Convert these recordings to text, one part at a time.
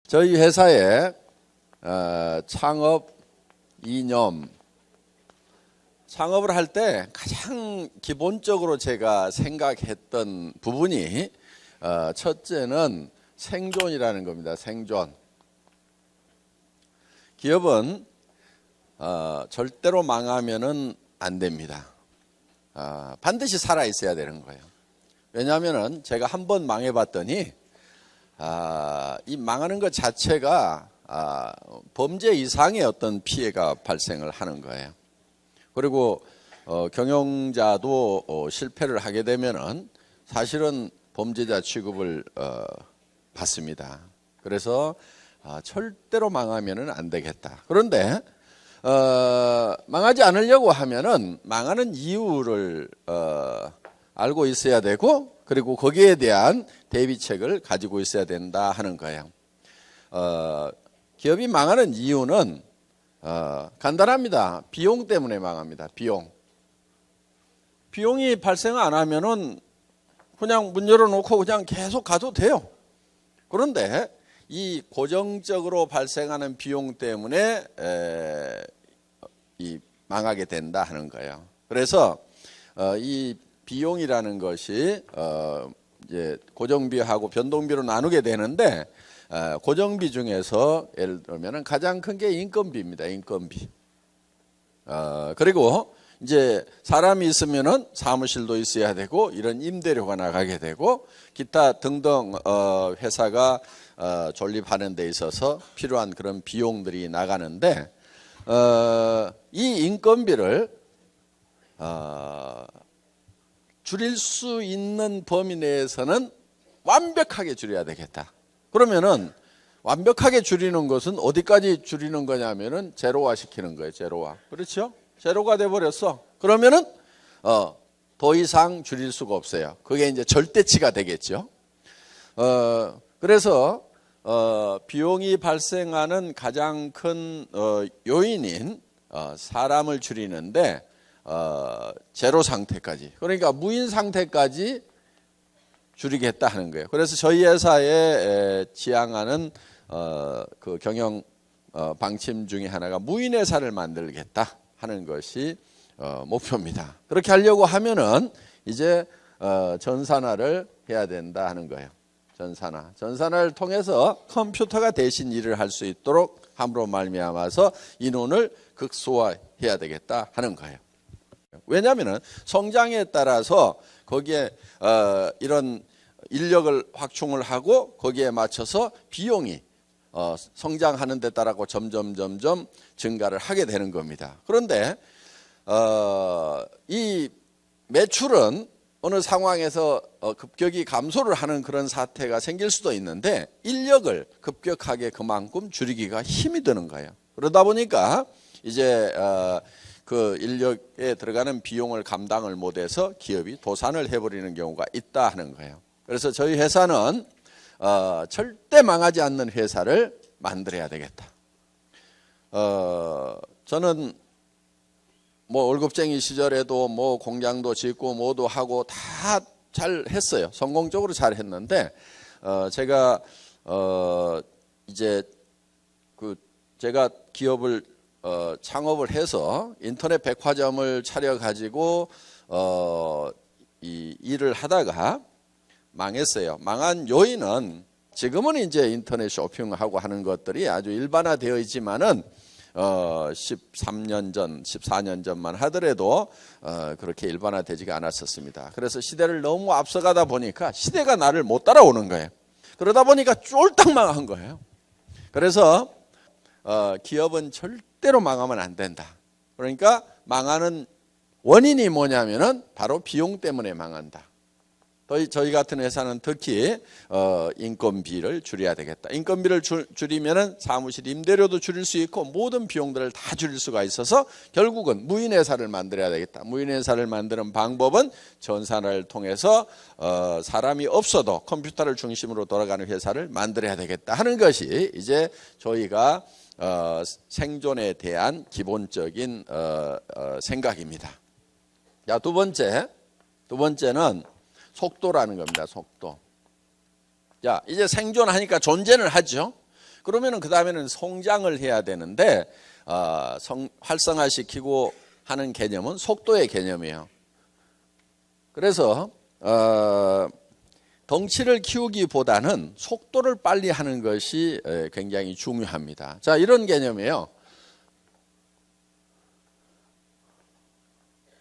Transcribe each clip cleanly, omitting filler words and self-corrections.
저희 회사의 창업 이념, 창업을 할 때 가장 기본적으로 제가 생각했던 부분이 첫째는 생존이라는 겁니다. 생존. 기업은 절대로 망하면은 안 됩니다. 반드시 살아 있어야 되는 거예요. 왜냐하면은 제가 한 번 망해봤더니 이 망하는 것 자체가 범죄 이상의 어떤 피해가 발생을 하는 거예요. 그리고 경영자도 실패를 하게 되면은 사실은 범죄자 취급을 받습니다. 그래서 절대로 망하면은 안 되겠다. 그런데 망하지 않으려고 하면은 망하는 이유를 알고 있어야 되고, 그리고 거기에 대한 대비책을 가지고 있어야 된다 하는 거예요. 기업이 망하는 이유는 간단합니다. 비용 때문에 망합니다. 비용이 발생 안 하면은 그냥 문 열어놓고 그냥 계속 가도 돼요. 그런데 이 고정적으로 발생하는 비용 때문에 망하게 된다 하는 거예요. 그래서 이 비용이라는 것이 이제 고정비하고 변동비로 나누게 되는데, 고정비 중에서 예를 들면 가장 큰 게 인건비입니다. 인건비. 그리고 이제 사람이 있으면은 사무실도 있어야 되고, 이런 임대료가 나가게 되고, 기타 등등 회사가 존립하는 데 있어서 필요한 그런 비용들이 나가는데, 이 인건비를 줄일 수 있는 범위 내에서는 완벽하게 줄여야 되겠다. 그러면은 완벽하게 줄이는 것은 어디까지 줄이는 거냐면은 제로화 시키는 거예요. 제로화. 그렇죠? 제로가 돼 버렸어. 그러면은 더 이상 줄일 수가 없어요. 그게 이제 절대치가 되겠죠. 그래서 비용이 발생하는 가장 큰 요인인 사람을 줄이는데, 제로 상태까지, 그러니까 무인 상태까지 줄이겠다 하는 거예요. 그래서 저희 회사에 지향하는 그 경영 방침 중에 하나가 무인 회사를 만들겠다 하는 것이 목표입니다. 그렇게 하려고 하면은 이제 전산화를 해야 된다 하는 거예요. 전산화를 통해서 컴퓨터가 대신 일을 할 수 있도록 함으로 말미암아서 인원을 극소화해야 되겠다 하는 거예요. 왜냐하면 성장에 따라서 거기에 이런 인력을 확충을 하고 거기에 맞춰서 비용이 성장하는 데 따라서 점점 증가를 하게 되는 겁니다. 그런데 이 매출은 어느 상황에서 급격히 감소를 하는 그런 사태가 생길 수도 있는데, 인력을 급격하게 그만큼 줄이기가 힘이 드는 거예요. 그러다 보니까 이제 그 인력에 들어가는 비용을 감당을 못해서 기업이 도산을 해버리는 경우가 있다 하는 거예요. 그래서 저희 회사는 절대 망하지 않는 회사를 만들어야 되겠다. 저는 뭐 월급쟁이 시절에도 뭐 공장도 짓고 뭐도 하고 다 잘 했어요. 성공적으로 잘 했는데, 제가 이제 제가 기업을 창업을 해서 인터넷 백화점을 차려 가지고 이 일을 하다가 망했어요. 망한 요인은 지금은 이제 인터넷 쇼핑하고 하는 것들이 아주 일반화되어 있지만은 13년 전, 14년 전만 하더라도 그렇게 일반화되지가 않았었습니다. 그래서 시대를 너무 앞서가다 보니까 시대가 나를 못 따라오는 거예요. 그러다 보니까 쫄딱 망한 거예요. 그래서 기업은 절대로 망하면 안 된다. 그러니까 망하는 원인이 뭐냐면은 바로 비용 때문에 망한다. 저희 같은 회사는 특히 인건비를 줄여야 되겠다. 인건비를 줄이면은 사무실 임대료도 줄일 수 있고 모든 비용들을 다 줄일 수가 있어서 결국은 무인 회사를 만들어야 되겠다. 무인 회사를 만드는 방법은 전산화를 통해서 사람이 없어도 컴퓨터를 중심으로 돌아가는 회사를 만들어야 되겠다 하는 것이 이제 저희가 생존에 대한 기본적인 생각입니다. 자, 두 번째는 속도라는 겁니다. 속도. 자, 이제 생존하니까 존재는 하죠. 그러면은 그 다음에는 성장을 해야 되는데 활성화시키고 하는 개념은 속도의 개념이에요. 그래서 덩치를 키우기보다는 속도를 빨리 하는 것이 굉장히 중요합니다. 자, 이런 개념이에요.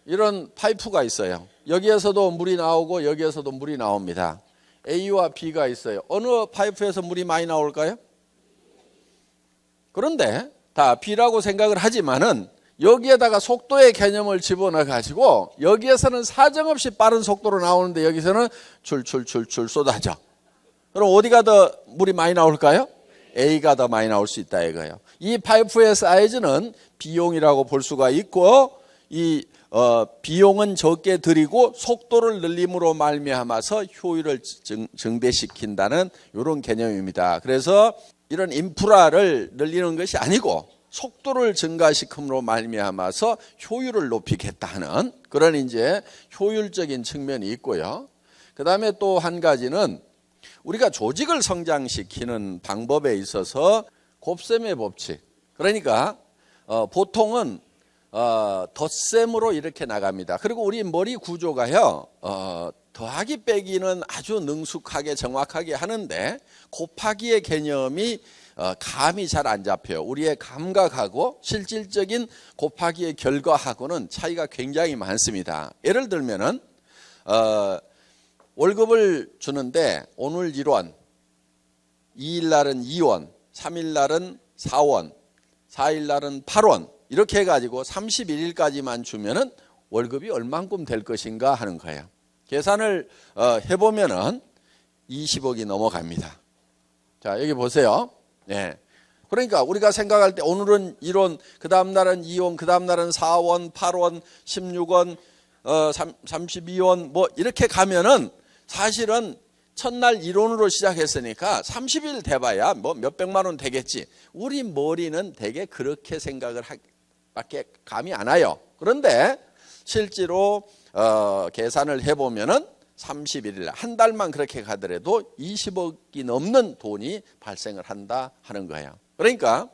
이런 파이프가 있어요. 여기에서도 물이 나오고 여기에서도 물이 나옵니다. A와 B가 있어요. 어느 파이프에서 물이 많이 나올까요? 그런데 다 B라고 생각을 하지만은 여기에다가 속도의 개념을 집어넣어 가지고 여기에서는 사정없이 빠른 속도로 나오는데 여기서는 줄줄줄줄 쏟아져. 그럼 어디가 더 물이 많이 나올까요? A가 더 많이 나올 수 있다 이거예요. 이 파이프의 사이즈는 B용이라고 볼 수가 있고 이 비용은 적게 들이고 속도를 늘림으로 말미암아서 효율을 증대시킨다는 이런 개념입니다. 그래서 이런 인프라를 늘리는 것이 아니고 속도를 증가시킴으로 말미암아서 효율을 높이겠다 하는 그런 이제 효율적인 측면이 있고요. 그 다음에 또 한 가지는 우리가 조직을 성장시키는 방법에 있어서 곱셈의 법칙. 그러니까 보통은 덧셈으로 이렇게 나갑니다. 그리고 우리 머리 구조가요, 더하기 빼기는 아주 능숙하게 정확하게 하는데 곱하기의 개념이 감이 잘 안 잡혀요. 우리의 감각하고 실질적인 곱하기의 결과하고는 차이가 굉장히 많습니다. 예를 들면은 월급을 주는데 오늘 1원, 2일 날은 2원, 3일 날은 4원, 4일 날은 8원 이렇게 해가지고 31일까지만 주면은 월급이 얼만큼 될 것인가 하는 거예요. 계산을 해보면은 20억이 넘어갑니다. 자, 여기 보세요. 네. 그러니까 우리가 생각할 때 오늘은 1원, 그 다음 날은 2원, 그 다음 날은 4원, 8원, 16원, 32원 뭐 이렇게 가면은 사실은 첫날 1원으로 시작했으니까 30일 돼봐야 뭐 몇백만 원 되겠지. 우리 머리는 되게 그렇게 생각을 밖에 감이 안 와요. 그런데 실제로 계산을 해보면은 31일 한 달만 그렇게 가더라도 20억이 넘는 돈이 발생을 한다 하는 거예요. 그러니까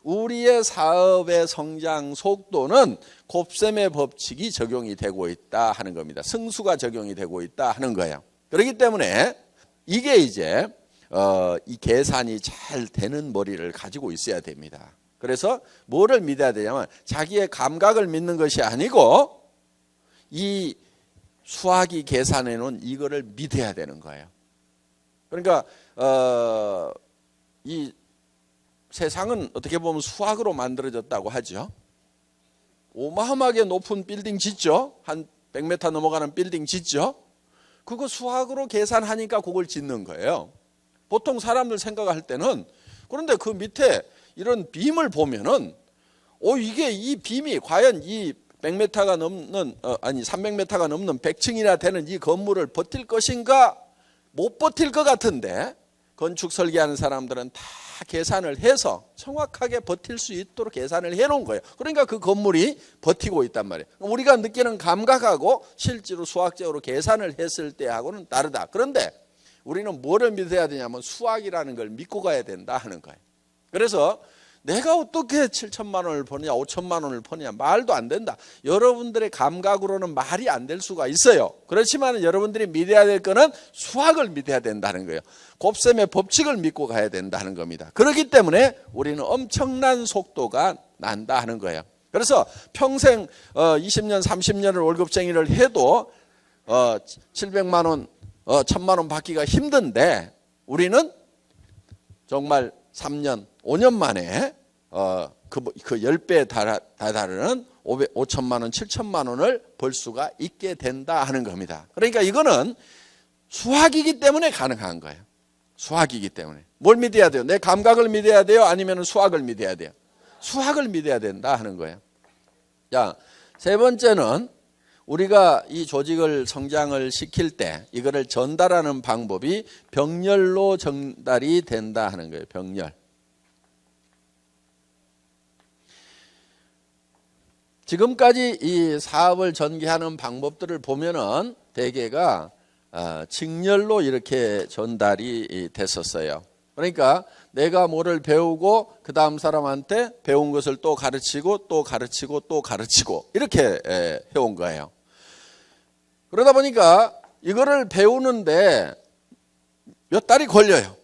우리의 사업의 성장 속도는 곱셈의 법칙이 적용이 되고 있다 하는 겁니다. 승수가 적용이 되고 있다 하는 거예요. 그렇기 때문에 이게 이제 이 계산이 잘 되는 머리를 가지고 있어야 됩니다. 그래서 뭐를 믿어야 되냐면 자기의 감각을 믿는 것이 아니고 이 수학이 계산해 놓은 이거를 믿어야 되는 거예요. 그러니까 이 세상은 어떻게 보면 수학으로 만들어졌다고 하죠. 어마어마하게 높은 빌딩 짓죠. 한 100m 넘어가는 빌딩 짓죠. 그거 수학으로 계산하니까 그걸 짓는 거예요. 보통 사람들 생각할 때는 그런데 그 밑에 이런 빔을 보면은 이게 이 빔이 과연 이 100m가 넘는 300m가 넘는 100층이나 되는 이 건물을 버틸 것인가 못 버틸 것 같은데 건축 설계하는 사람들은 다 계산을 해서 정확하게 버틸 수 있도록 계산을 해놓은 거예요. 그러니까 그 건물이 버티고 있단 말이에요. 우리가 느끼는 감각하고 실제로 수학적으로 계산을 했을 때하고는 다르다. 그런데 우리는 뭐를 믿어야 되냐면 수학이라는 걸 믿고 가야 된다 하는 거예요. 그래서 내가 어떻게 7천만 원을 버느냐 5천만 원을 버느냐 말도 안 된다. 여러분들의 감각으로는 말이 안 될 수가 있어요. 그렇지만 여러분들이 믿어야 될 거는 수학을 믿어야 된다는 거예요. 곱셈의 법칙을 믿고 가야 된다는 겁니다. 그렇기 때문에 우리는 엄청난 속도가 난다 하는 거예요. 그래서 평생 20년 30년을 월급쟁이를 해도 700만 원 1000만 원 받기가 힘든데 우리는 정말 3년 5년 만에 그 10배에 다다르는 5천만 원 7천만 원을 벌 수가 있게 된다 하는 겁니다. 그러니까 이거는 수학이기 때문에 가능한 거예요. 수학이기 때문에. 뭘 믿어야 돼요? 내 감각을 믿어야 돼요? 아니면 수학을 믿어야 돼요? 수학을 믿어야 된다 하는 거예요. 자, 세 번째는 우리가 이 조직을 성장을 시킬 때 이거를 전달하는 방법이 병렬로 전달이 된다 하는 거예요. 병렬. 지금까지 이 사업을 전개하는 방법들을 보면은 대개가 직렬로 이렇게 전달이 됐었어요. 그러니까 내가 뭐를 배우고 그 다음 사람한테 배운 것을 또 가르치고 또 가르치고 또 가르치고 이렇게 해온 거예요. 그러다 보니까 이거를 배우는데 몇 달이 걸려요.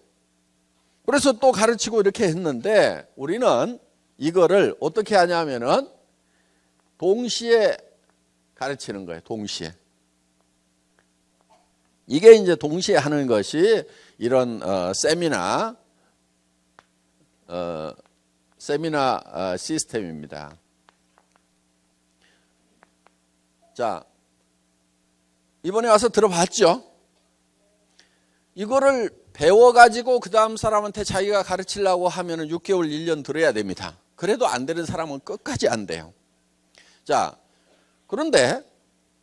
그래서 또 가르치고 이렇게 했는데 우리는 이거를 어떻게 하냐면은 동시에 가르치는 거예요. 동시에. 이게 이제 동시에 하는 것이 이런 세미나 시스템입니다. 자, 이번에 와서 들어봤죠? 이거를 배워가지고 그 다음 사람한테 자기가 가르치려고 하면 6개월, 1년 들어야 됩니다. 그래도 안 되는 사람은 끝까지 안 돼요. 자, 그런데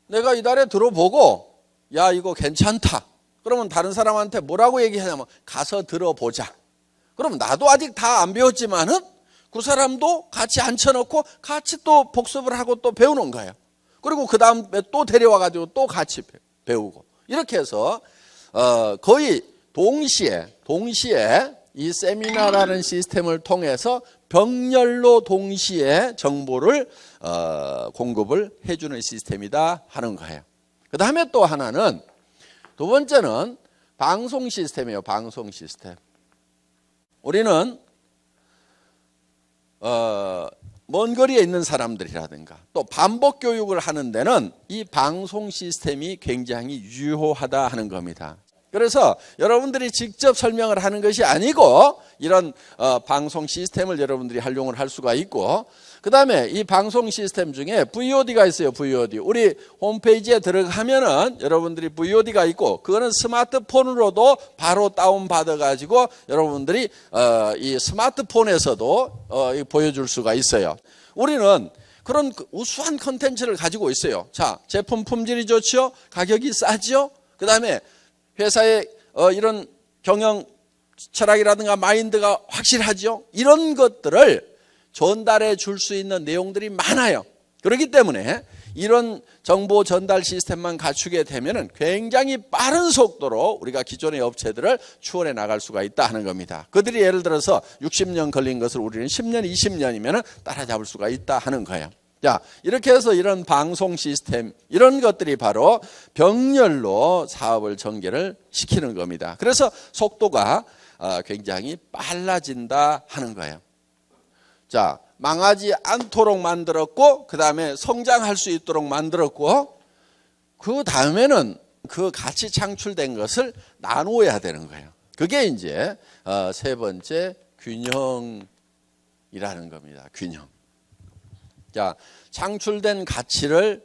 내가 이달에 들어보고 야 이거 괜찮다. 그러면 다른 사람한테 뭐라고 얘기하냐면 가서 들어보자. 그럼 나도 아직 다 안 배웠지만은 그 사람도 같이 앉혀놓고 같이 또 복습을 하고 또 배우는 거예요. 그리고 그 다음에 또 데려와가지고 또 같이 배우고 이렇게 해서 거의 동시에 이 세미나라는 시스템을 통해서 병렬로 동시에 정보를 공급을 해주는 시스템이다 하는 거예요. 그 다음에 또 하나는 두 번째는 방송 시스템이에요. 방송 시스템. 우리는 먼 거리에 있는 사람들이라든가 또 반복 교육을 하는 데는 이 방송 시스템이 굉장히 유효하다 하는 겁니다. 그래서 여러분들이 직접 설명을 하는 것이 아니고 이런 방송 시스템을 여러분들이 활용을 할 수가 있고 그 다음에 이 방송 시스템 중에 VOD가 있어요. VOD. 우리 홈페이지에 들어가면은 여러분들이 VOD가 있고 그거는 스마트폰으로도 바로 다운받아 가지고 여러분들이 이 스마트폰에서도 보여줄 수가 있어요. 우리는 그런 우수한 컨텐츠를 가지고 있어요. 자, 제품 품질이 좋죠. 가격이 싸죠. 그 다음에 회사의 이런 경영 철학이라든가 마인드가 확실하죠. 이런 것들을 전달해 줄 수 있는 내용들이 많아요. 그렇기 때문에 이런 정보 전달 시스템만 갖추게 되면 굉장히 빠른 속도로 우리가 기존의 업체들을 추월해 나갈 수가 있다 하는 겁니다. 그들이 예를 들어서 60년 걸린 것을 우리는 10년, 20년이면 따라잡을 수가 있다 하는 거예요. 자, 이렇게 해서 이런 방송 시스템 이런 것들이 바로 병렬로 사업을 전개를 시키는 겁니다. 그래서 속도가 굉장히 빨라진다 하는 거예요. 자, 망하지 않도록 만들었고 그 다음에 성장할 수 있도록 만들었고 그 다음에는 그 같이 창출된 것을 나누어야 되는 거예요. 그게 이제 세 번째 균형이라는 겁니다. 균형. 자, 창출된 가치를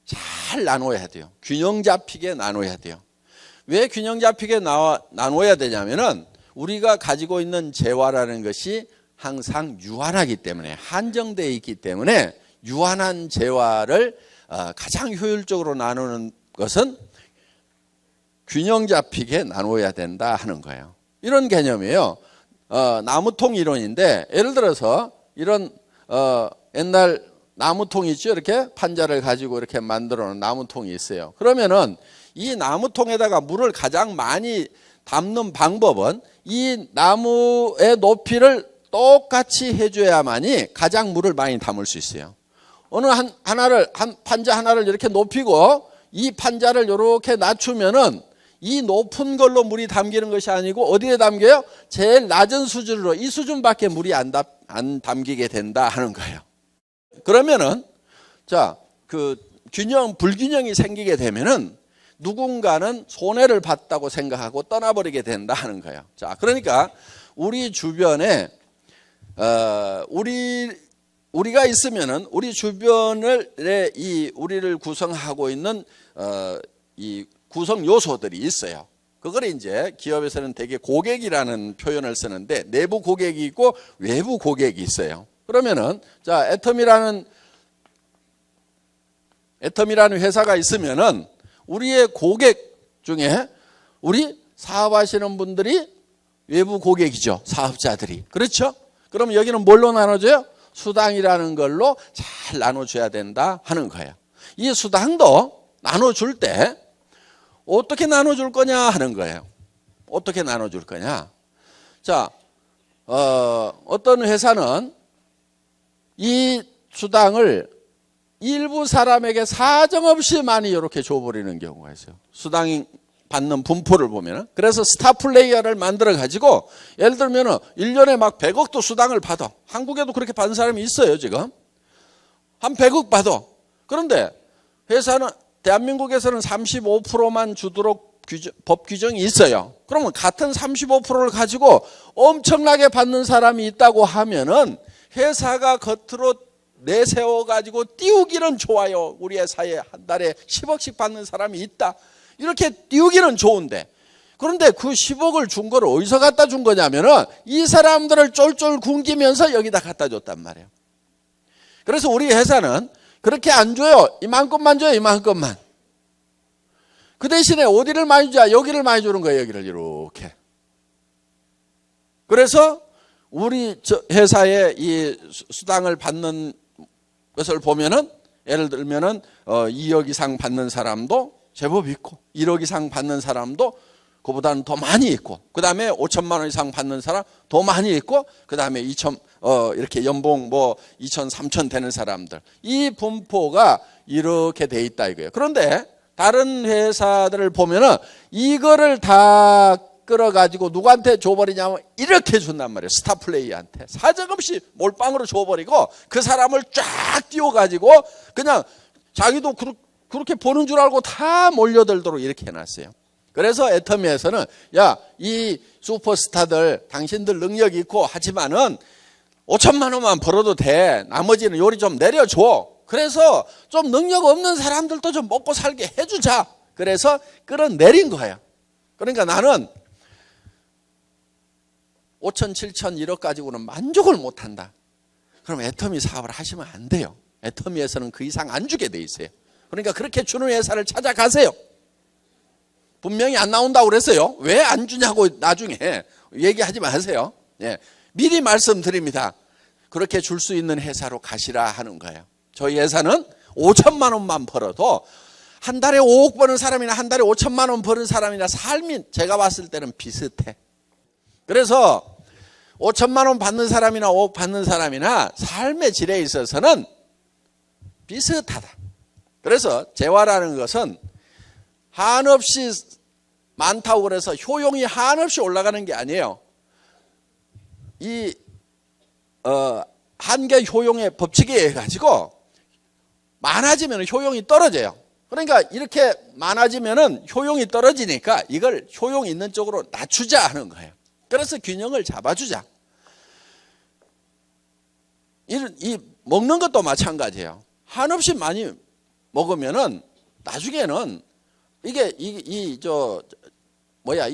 잘 나눠야 돼요. 균형 잡히게 나눠야 돼요. 왜 균형 잡히게 나눠야 되냐면은 우리가 가지고 있는 재화라는 것이 항상 유한하기 때문에 한정되어 있기 때문에 유한한 재화를 가장 효율적으로 나누는 것은 균형 잡히게 나눠야 된다 하는 거예요. 이런 개념이에요. 나무통 이론인데 예를 들어서 이런 옛날 나무통이 있죠. 이렇게 판자를 가지고 이렇게 만들어 놓은 나무통이 있어요. 그러면은 이 나무통에다가 물을 가장 많이 담는 방법은 이 나무의 높이를 똑같이 해줘야만이 가장 물을 많이 담을 수 있어요. 어느 한 판자 하나를 이렇게 높이고 이 판자를 이렇게 낮추면은 이 높은 걸로 물이 담기는 것이 아니고 어디에 담겨요? 제일 낮은 수준으로 이 수준밖에 물이 안 담기게 된다 하는 거예요. 그러면은 자, 그 불균형이 생기게 되면은 누군가는 손해를 봤다고 생각하고 떠나버리게 된다 하는 거예요. 자, 그러니까 우리 주변에 우리가 있으면은 우리 주변을 우리를 구성하고 있는 이 구성 요소들이 있어요. 그걸 이제 기업에서는 되게 고객이라는 표현을 쓰는데 내부 고객이 있고 외부 고객이 있어요. 그러면은 자, 애텀이라는 회사가 있으면은 우리의 고객 중에 우리 사업하시는 분들이 외부 고객이죠. 사업자들이. 그렇죠? 그럼 여기는 뭘로 나눠줘요? 수당이라는 걸로 잘 나눠줘야 된다 하는 거예요. 이 수당도 나눠줄 때 어떻게 나눠줄 거냐 하는 거예요. 어떻게 나눠줄 거냐? 자, 어떤 회사는 이 수당을 일부 사람에게 사정없이 많이 이렇게 줘버리는 경우가 있어요. 수당 받는 분포를 보면은. 그래서 스타 플레이어를 만들어 가지고 예를 들면은 1년에 막 100억도 수당을 받아. 한국에도 그렇게 받는 사람이 있어요, 지금. 한 100억 받아. 그런데 회사는, 대한민국에서는 35%만 주도록 법 규정이 있어요. 그러면 같은 35%를 가지고 엄청나게 받는 사람이 있다고 하면은 회사가 겉으로 내세워 가지고 띄우기는 좋아요. 우리 회사에 한 달에 10억씩 받는 사람이 있다. 이렇게 띄우기는 좋은데, 그런데 그 10억을 준 거를 어디서 갖다 준 거냐면은 이 사람들을 쫄쫄 굶기면서 여기다 갖다 줬단 말이에요. 그래서 우리 회사는 그렇게 안 줘요. 이만큼만 줘요. 이만큼만. 그 대신에 어디를 많이 주자? 여기를 많이 주는 거예요. 여기를 이렇게. 그래서 우리 회사의 이 수당을 받는 것을 보면은, 예를 들면은 2억 이상 받는 사람도 제법 있고, 1억 이상 받는 사람도 그보다는 더 많이 있고, 그 다음에 5천만 원 이상 받는 사람 더 많이 있고, 그 다음에 이렇게 연봉 2천, 3천 되는 사람들. 이 분포가 이렇게 돼 있다 이거예요. 그런데 다른 회사들을 보면은 이거를 다 끌어가지고 누구한테 줘버리냐면 이렇게 준단 말이에요. 스타 플레이한테. 사정없이 몰빵으로 줘버리고 그 사람을 쫙 띄워가지고 그냥 자기도 그렇게 보는 줄 알고 다 몰려들도록 이렇게 해놨어요. 그래서 애터미에서는 야, 이 슈퍼스타들 당신들 능력 있고 하지만은 5천만 원만 벌어도 돼. 나머지는 요리 좀 내려줘. 그래서 좀 능력 없는 사람들도 좀 먹고 살게 해주자. 그래서 끌어내린 거예요. 그러니까 나는 5천, 7천, 1억 가지고는 만족을 못한다. 그럼 애터미 사업을 하시면 안 돼요. 애터미에서는 그 이상 안 주게 돼 있어요. 그러니까 그렇게 주는 회사를 찾아가세요. 분명히 안 나온다고 그랬어요. 왜 안 주냐고 나중에 얘기하지 마세요. 예. 미리 말씀드립니다. 그렇게 줄 수 있는 회사로 가시라 하는 거예요. 저희 회사는 5천만 원만 벌어도 한 달에 5억 버는 사람이나 한 달에 5천만 원 버는 사람이나 삶이 제가 봤을 때는 비슷해. 그래서 5천만 원 받는 사람이나 5억 받는 사람이나 삶의 질에 있어서는 비슷하다. 그래서 재화라는 것은 한없이 많다고 그래서 효용이 한없이 올라가는 게 아니에요. 이 한계 효용의 법칙에 의해 가지고 많아지면 효용이 떨어져요. 그러니까 이렇게 많아지면 효용이 떨어지니까 이걸 효용 있는 쪽으로 낮추자 하는 거예요. 그래서 균형을 잡아주자. 이 먹는 것도 마찬가지예요. 한없이 많이 먹으면은 나중에는 이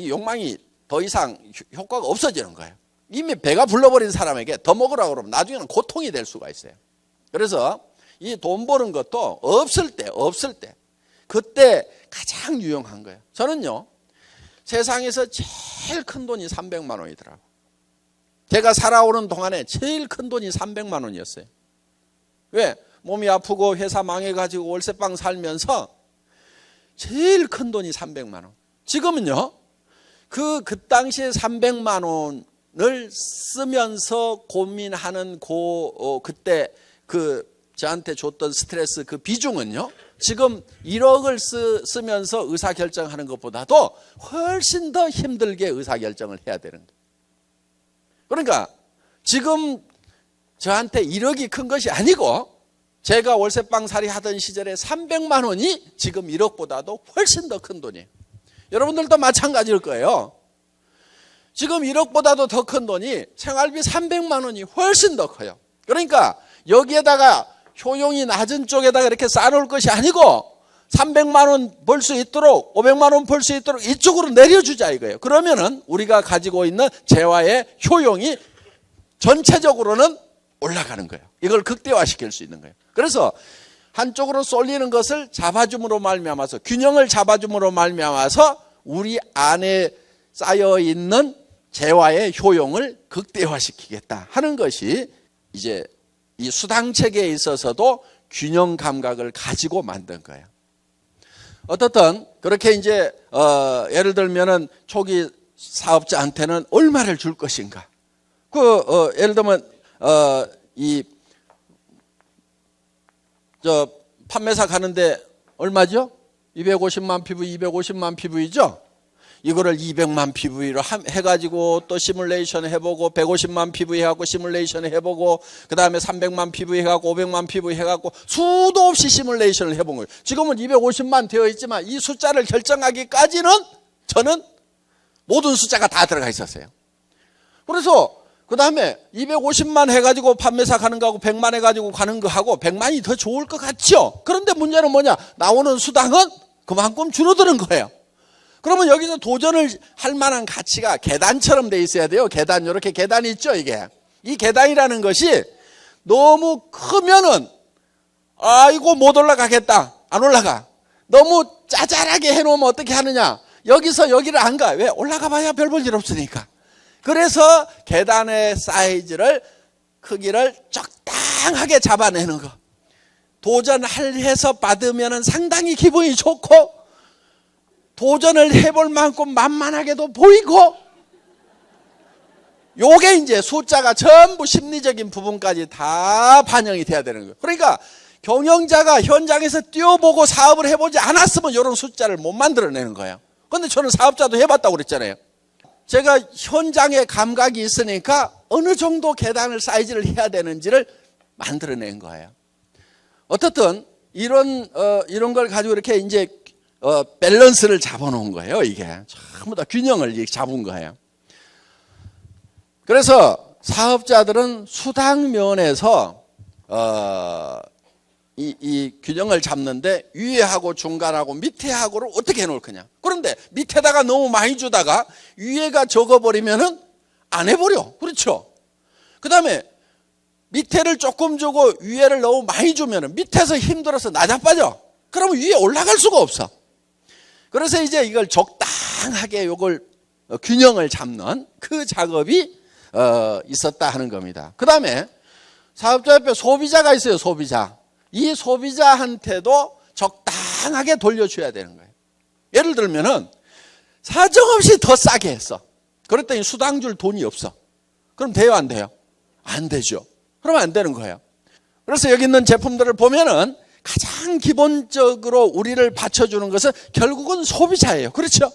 욕망이 더 이상 효과가 없어지는 거예요. 이미 배가 불러버린 사람에게 더 먹으라고 그러면 나중에는 고통이 될 수가 있어요. 그래서 이 돈 버는 것도 없을 때 그때 가장 유용한 거예요. 저는요, 세상에서 제일 큰 돈이 300만 원이더라고요. 제가 살아오는 동안에 제일 큰 돈이 300만 원이었어요. 왜? 몸이 아프고 회사 망해가지고 월세방 살면서 제일 큰 돈이 300만 원. 지금은요, 그 당시에 300만 원을 쓰면서 고민하는 그때 저한테 줬던 스트레스 그 비중은요, 지금 1억을 쓰면서 의사결정하는 것보다도 훨씬 더 힘들게 의사결정을 해야 되는 거예요. 그러니까 지금 저한테 1억이 큰 것이 아니고 제가 월세방 살이 하던 시절에 300만 원이 지금 1억보다도 훨씬 더 큰 돈이에요. 여러분들도 마찬가지일 거예요. 지금 1억보다도 더 큰 돈이 생활비 300만 원이 훨씬 더 커요. 그러니까 여기에다가 효용이 낮은 쪽에다가 이렇게 쌓아놓을 것이 아니고 300만 원 벌 수 있도록 500만 원 벌 수 있도록 이쪽으로 내려주자 이거예요. 그러면은 우리가 가지고 있는 재화의 효용이 전체적으로는 올라가는 거예요. 이걸 극대화시킬 수 있는 거예요. 그래서 한쪽으로 쏠리는 것을 잡아줌으로 말미암아서, 균형을 잡아줌으로 말미암아서 우리 안에 쌓여있는 재화의 효용을 극대화시키겠다 하는 것이 이제 이 수당체계에 있어서도 균형 감각을 가지고 만든 거예요. 어떻든 그렇게 이제 예를 들면은 초기 사업자한테는 얼마를 줄 것인가. 예를 들면 판매사 가는데 얼마죠? 250만 PV, 250만 PV죠? 이거를 200만 PV로 해가지고 또 시뮬레이션 해보고 150만 PV 해갖고 시뮬레이션 해보고 그 다음에 300만 PV 해갖고 500만 PV 해갖고 수도 없이 시뮬레이션을 해본 거예요. 지금은 250만 되어 있지만 이 숫자를 결정하기까지는 저는 모든 숫자가 다 들어가 있었어요. 그래서 그 다음에 250만 해가지고 판매사 가는 거하고 100만 해가지고 가는 거하고 100만이 더 좋을 것 같죠? 그런데 문제는 뭐냐? 나오는 수당은 그만큼 줄어드는 거예요. 그러면 여기서 도전을 할 만한 가치가 계단처럼 돼 있어야 돼요. 계단, 이렇게 계단이 있죠, 이게. 이 계단이라는 것이 너무 크면은, 이거 못 올라가겠다. 안 올라가. 너무 짜잘하게 해놓으면 어떻게 하느냐? 여기서 여기를 안 가. 왜? 올라가 봐야 별 볼 일 없으니까. 그래서 계단의 사이즈를, 크기를 적당하게 잡아내는 거. 도전해서 받으면 상당히 기분이 좋고, 도전을 해볼 만큼 만만하게도 보이고, 요게 이제 숫자가 전부 심리적인 부분까지 다 반영이 돼야 되는 거예요. 그러니까 경영자가 현장에서 뛰어보고 사업을 해보지 않았으면 이런 숫자를 못 만들어내는 거예요. 그런데 저는 사업자도 해봤다고 그랬잖아요. 제가 현장에 감각이 있으니까 어느 정도 계단을 사이즈를 해야 되는지를 만들어낸 거예요. 어떻든 이런 걸 가지고 이렇게 이제 밸런스를 잡아놓은 거예요. 이게 전부 다 균형을 잡은 거예요. 그래서 사업자들은 수당 면에서 이 균형을 잡는데 위에하고 중간하고 밑에하고를 어떻게 해놓을 거냐. 그런데 밑에다가 너무 많이 주다가 위에가 적어버리면은 안 해버려. 그렇죠? 그 다음에 밑에를 조금 주고 위에를 너무 많이 주면은 밑에서 힘들어서 나자빠져. 그러면 위에 올라갈 수가 없어. 그래서 이제 이걸 적당하게 요걸 균형을 잡는 그 작업이 있었다 하는 겁니다. 그 다음에 사업자 옆에 소비자가 있어요. 소비자. 이 소비자한테도 적당하게 돌려줘야 되는 거예요. 예를 들면은 사정없이 더 싸게 했어. 그랬더니 수당 줄 돈이 없어. 그럼 돼요, 안 돼요? 안 되죠. 그러면 안 되는 거예요. 그래서 여기 있는 제품들을 보면은 가장 기본적으로 우리를 받쳐주는 것은 결국은 소비자예요. 그렇죠?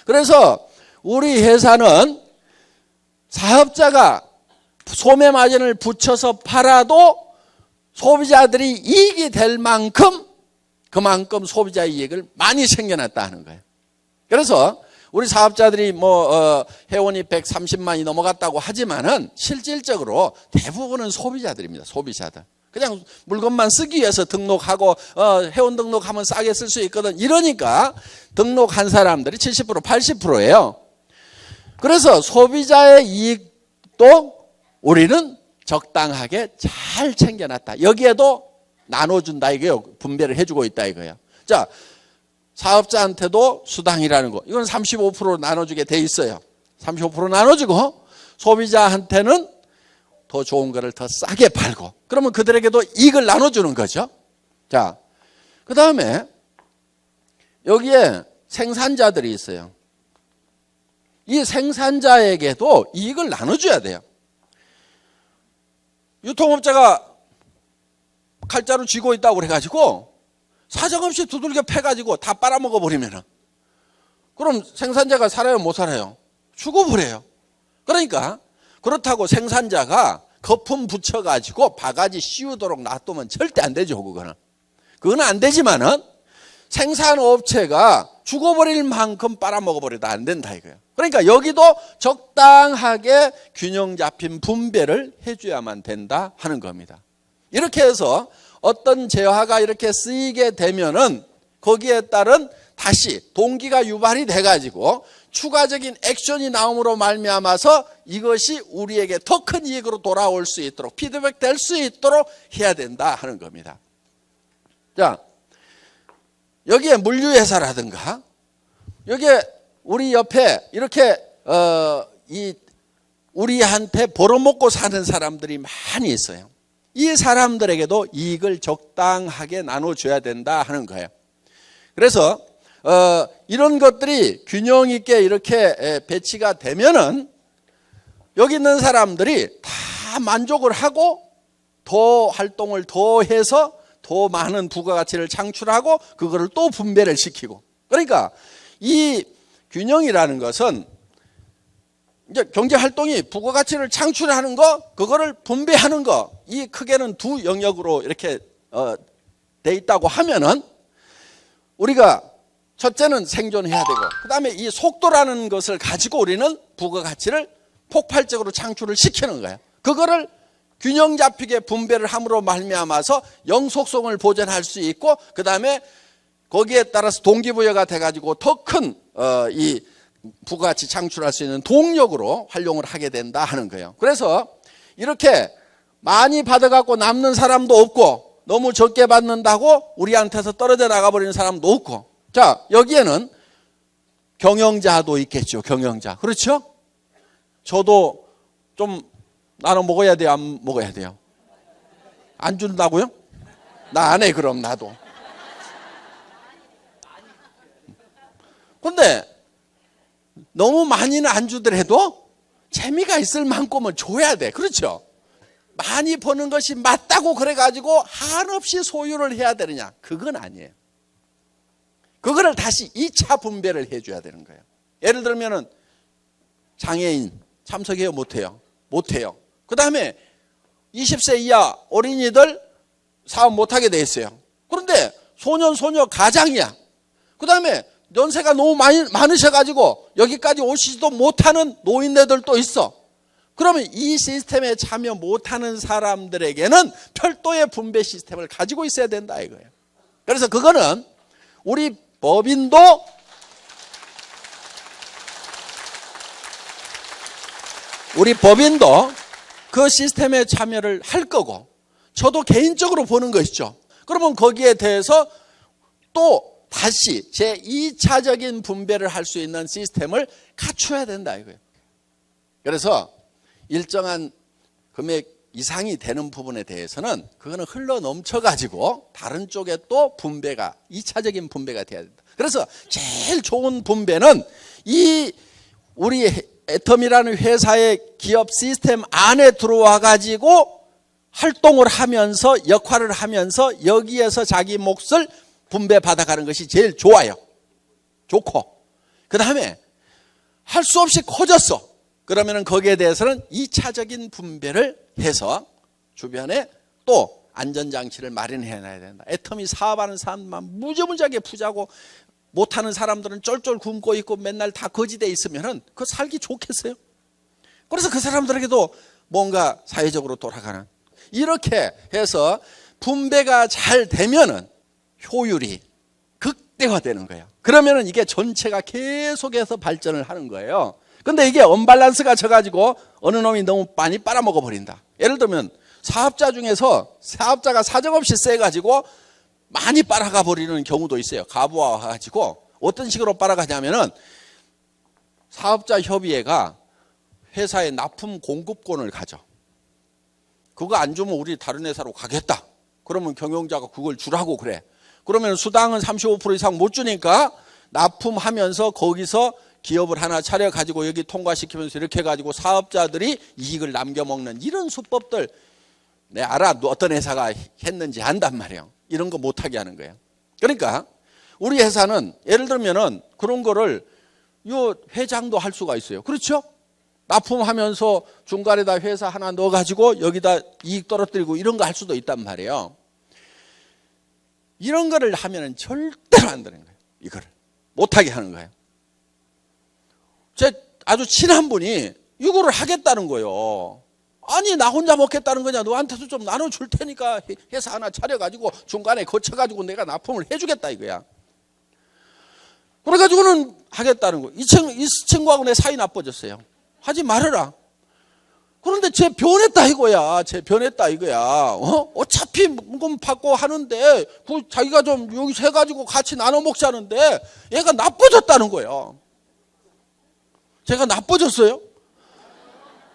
그래서 우리 회사는 사업자가 소매 마진을 붙여서 팔아도 소비자들이 이익이 될 만큼 그만큼 소비자의 이익을 많이 챙겨놨다 하는 거예요. 그래서 우리 사업자들이 회원이 130만이 넘어갔다고 하지만은 실질적으로 대부분은 소비자들입니다. 소비자들. 그냥 물건만 쓰기 위해서 등록하고 회원 등록하면 싸게 쓸 수 있거든. 이러니까 등록한 사람들이 70% 80%예요. 그래서 소비자의 이익도 우리는 적당하게 잘 챙겨놨다. 여기에도 나눠준다 이거예요. 분배를 해주고 있다 이거예요. 자, 사업자한테도 수당이라는 거. 이건 35% 나눠주게 돼 있어요. 35% 나눠주고 소비자한테는 더 좋은 거를 더 싸게 팔고 그러면 그들에게도 이익을 나눠주는 거죠. 자, 그 다음에 여기에 생산자들이 있어요. 이 생산자에게도 이익을 나눠줘야 돼요. 유통업자가 칼자루 쥐고 있다고 그래가지고 사정없이 두들겨 패가지고 다 빨아먹어 버리면은 그럼 생산자가 살아요, 못 살아요? 죽어버려요. 그러니까 그렇다고 생산자가 거품 붙여가지고 바가지 씌우도록 놔두면 절대 안 되죠. 그건 안 되지만은 생산업체가 죽어버릴 만큼 빨아먹어버려도 안 된다 이거예요. 그러니까 여기도 적당하게 균형 잡힌 분배를 해줘야만 된다 하는 겁니다. 이렇게 해서 어떤 재화가 이렇게 쓰이게 되면은 거기에 따른 다시 동기가 유발이 돼가지고 추가적인 액션이 나옴으로 말미암아서 이것이 우리에게 더 큰 이익으로 돌아올 수 있도록 피드백 될 수 있도록 해야 된다 하는 겁니다. 자, 여기에 물류회사라든가 여기에 우리 옆에 이렇게 우리한테 벌어먹고 사는 사람들이 많이 있어요. 이 사람들에게도 이익을 적당하게 나눠줘야 된다 하는 거예요. 그래서 이런 것들이 균형 있게 이렇게 배치가 되면은 여기 있는 사람들이 다 만족을 하고 더 활동을 더 해서 더 많은 부가가치를 창출하고 그거를 또 분배를 시키고, 그러니까 이 균형이라는 것은 이제 경제활동이 부가가치를 창출하는 거, 그거를 분배하는 거, 이 크게는 두 영역으로 이렇게 돼 있다고 하면은 우리가 첫째는 생존해야 되고, 그 다음에 이 속도라는 것을 가지고 우리는 부가가치를 폭발적으로 창출을 시키는 거예요. 그거를 균형 잡히게 분배를 함으로 말미암아서 영속성을 보존할 수 있고, 그 다음에 거기에 따라서 동기부여가 돼가지고 더 큰 이 부가가치 창출할 수 있는 동력으로 활용을 하게 된다 하는 거예요. 그래서 이렇게 많이 받아갖고 남는 사람도 없고, 너무 적게 받는다고 우리한테서 떨어져 나가버리는 사람도 없고, 자, 여기에는 경영자도 있겠죠. 경영자. 그렇죠? 저도 좀 나눠 먹어야 돼요? 안 먹어야 돼요? 안 준다고요? 나 안 해, 그럼 나도. 근데 너무 많이는 안 주더라도 재미가 있을 만큼은 줘야 돼. 그렇죠? 많이 버는 것이 맞다고 그래가지고 한없이 소유를 해야 되느냐? 그건 아니에요. 그거를 다시 2차 분배를 해줘야 되는 거예요. 예를 들면은 장애인 참석해요? 못해요? 못해요. 그 다음에 20세 이하 어린이들 사업 못하게 돼 있어요. 그런데 소년, 소녀 가장이야. 그 다음에 연세가 너무 많으셔가지고 여기까지 오시지도 못하는 노인네들도 있어. 그러면 이 시스템에 참여 못하는 사람들에게는 별도의 분배 시스템을 가지고 있어야 된다 이거예요. 그래서 그거는 우리 법인도 그 시스템에 참여를 할 거고, 저도 개인적으로 보는 것이죠. 그러면 거기에 대해서 또 다시 제2차적인 분배를 할 수 있는 시스템을 갖춰야 된다 이거예요. 그래서 일정한 금액 이상이 되는 부분에 대해서는 그거는 흘러 넘쳐가지고 다른 쪽에 또 분배가, 2차적인 분배가 돼야 된다. 그래서 제일 좋은 분배는 이 우리 애텀이라는 회사의 기업 시스템 안에 들어와 가지고 활동을 하면서 역할을 하면서 여기에서 자기 몫을 분배받아가는 것이 제일 좋아요. 좋고, 그 다음에 할 수 없이 커졌어. 그러면은 거기에 대해서는 2차적인 분배를 해서 주변에 또 안전장치를 마련해 놔야 된다. 애터미 사업하는 사람만 무지무지하게 부자고 못하는 사람들은 쫄쫄 굶고 있고 맨날 다 거지돼 있으면은 그거 살기 좋겠어요? 그래서 그 사람들에게도 뭔가 사회적으로 돌아가는, 이렇게 해서 분배가 잘 되면은 효율이 극대화되는 거예요. 그러면은 이게 전체가 계속해서 발전을 하는 거예요. 근데 이게 언밸런스가 져가지고 어느 놈이 너무 많이 빨아먹어 버린다. 예를 들면 사업자 중에서 사업자가 사정없이 세가지고 많이 빨아가 버리는 경우도 있어요. 가부와 가지고 어떤 식으로 빨아가냐면은 사업자 협의회가 회사에 납품 공급권을 가져. 그거 안 주면 우리 다른 회사로 가겠다. 그러면 경영자가 그걸 주라고 그래. 그러면 수당은 35% 이상 못 주니까 납품하면서 거기서 기업을 하나 차려가지고 여기 통과시키면서 이렇게 해가지고 사업자들이 이익을 남겨먹는 이런 수법들, 내 알아. 어떤 회사가 했는지 안단 말이에요. 이런 거 못하게 하는 거예요. 그러니까 우리 회사는 예를 들면은 그런 거를 요 회장도 할 수가 있어요. 그렇죠? 납품하면서 중간에다 회사 하나 넣어가지고 여기다 이익 떨어뜨리고 이런 거 할 수도 있단 말이에요. 이런 거를 하면은 절대로 안 되는 거예요. 이거를 못하게 하는 거예요. 제 아주 친한 분이 이거를 하겠다는 거예요. 아니 나 혼자 먹겠다는 거냐, 너한테도 좀 나눠줄 테니까 회사 하나 차려가지고 중간에 거쳐가지고 내가 납품을 해주겠다 이거야. 그래가지고는 하겠다는 거예요. 이 친구하고 내 사이 나빠졌어요. 하지 말아라. 그런데 쟤 변했다 이거야. 쟤 변했다 이거야. 어차피 금 받고 하는데 그 자기가 좀 여기서 해가지고 같이 나눠 먹자는데 얘가 나빠졌다는 거예요. 제가 나빠졌어요?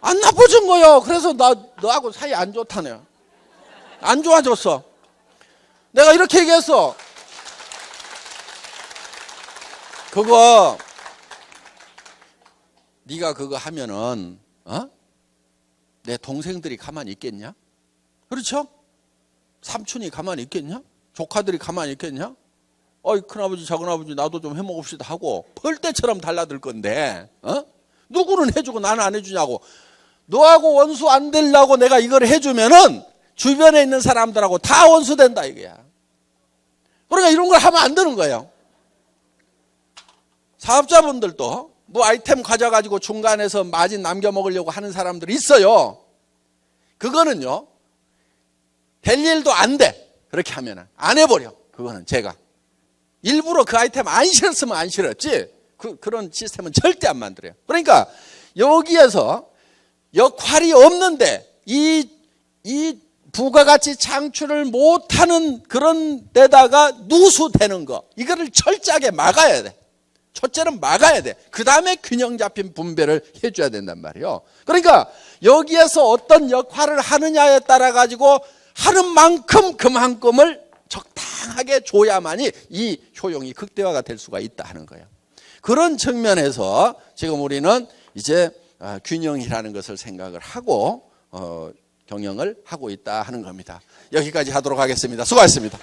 안 나빠진 거예요. 그래서 너하고 사이 안 좋다네요. 안 좋아졌어. 내가 이렇게 얘기했어. 그거 네가 그거 하면은 내 동생들이 가만히 있겠냐? 그렇죠? 삼촌이 가만히 있겠냐? 조카들이 가만히 있겠냐? 어이 큰아버지 작은아버지 나도 좀 해먹읍시다 하고 벌떼처럼 달라들 건데 누구는 해주고 나는 안 해주냐고. 너하고 원수 안 되려고 내가 이걸 해주면은 주변에 있는 사람들하고 다 원수 된다 이거야. 그러니까 이런 걸 하면 안 되는 거예요. 사업자분들도 뭐 아이템 가져가지고 중간에서 마진 남겨 먹으려고 하는 사람들이 있어요. 그거는요 될 일도 안 돼. 그렇게 하면 안 해버려. 그거는 제가 일부러 그 아이템 안 실었으면 안 실었지 그런 시스템은 절대 안 만들어요. 그러니까 여기에서 역할이 없는데 이 부가가치 창출을 못하는 그런 데다가 누수되는 거 이거를 철저하게 막아야 돼. 첫째는 막아야 돼. 그 다음에 균형 잡힌 분배를 해줘야 된단 말이에요. 그러니까 여기에서 어떤 역할을 하느냐에 따라 가지고 하는 만큼 그만큼을 적당하게 줘야만이 이 효용이 극대화가 될 수가 있다 하는 거예요. 그런 측면에서 지금 우리는 이제 균형이라는 것을 생각을 하고 경영을 하고 있다 하는 겁니다. 여기까지 하도록 하겠습니다. 수고하셨습니다.